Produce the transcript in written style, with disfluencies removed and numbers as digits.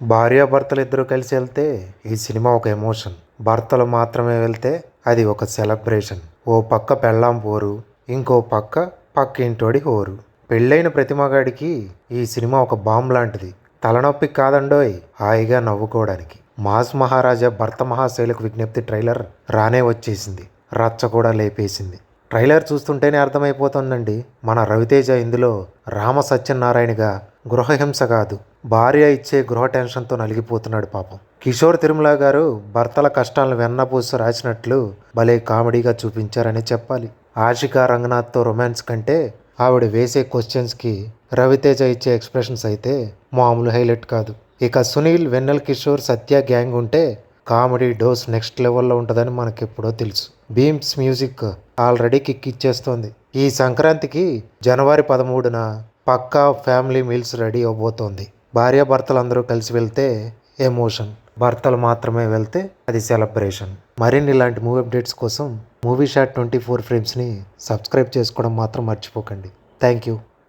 భార్యాభర్తలు ఇద్దరు కలిసి వెళ్తే ఈ సినిమా ఒక ఎమోషన్. భర్తలు మాత్రమే వెళ్తే అది ఒక సెలబ్రేషన్. ఓ పక్క పెళ్ళాం పోరు, ఇంకో పక్క ఇంటోడి హోరు. పెళ్ళైన ప్రతి మగాడికి ఈ సినిమా ఒక బాంబ్ లాంటిది. తలనొప్పి కాదండోయ్, హాయిగా నవ్వుకోవడానికి. మాస్ మహారాజా భర్త మహాశైలకు విజ్ఞప్తి ట్రైలర్ రానే వచ్చేసింది. రచ్చ కూడా లేపేసింది. ట్రైలర్ చూస్తుంటేనే అర్థమైపోతుందండి, మన రవితేజ ఇందులో రామ సత్యనారాయణగా గృహహింస కాదు, భార్య ఇచ్చే గృహ టెన్షన్తో నలిగిపోతున్నాడు పాపం. కిషోర్ తిరుమల గారు భర్తల కష్టాలను వెన్నపూసి రాసినట్లు భలే కామెడీగా చూపించారని చెప్పాలి. ఆషికా రంగనాథ్తో రొమాన్స్ కంటే ఆవిడ వేసే క్వశ్చన్స్కి రవితేజ ఇచ్చే ఎక్స్ప్రెషన్స్ అయితే మామూలు హైలైట్ కాదు. ఇక సునీల్, వెన్నెల్ కిషోర్, సత్య గ్యాంగ్ ఉంటే కామెడీ డోస్ నెక్స్ట్ లెవెల్లో ఉంటుందని మనకెప్పుడో తెలుసు. బీమ్స్ మ్యూజిక్ ఆల్రెడీ కిక్ ఇచ్చేస్తోంది. ఈ సంక్రాంతికి జనవరి 13న పక్కా ఫ్యామిలీ మీల్స్ రెడీ అవబోతోంది. భార్యాభర్తలు కలిసి వెళ్తే ఎమోషన్, భర్తలు మాత్రమే వెళ్తే అది సెలబ్రేషన్. మరిన్ని ఇలాంటి మూవీ అప్డేట్స్ కోసం మూవీ షాట్ 24 ఫ్రేమ్స్ని సబ్స్క్రైబ్ చేసుకోవడం మాత్రం మర్చిపోకండి. Thank you.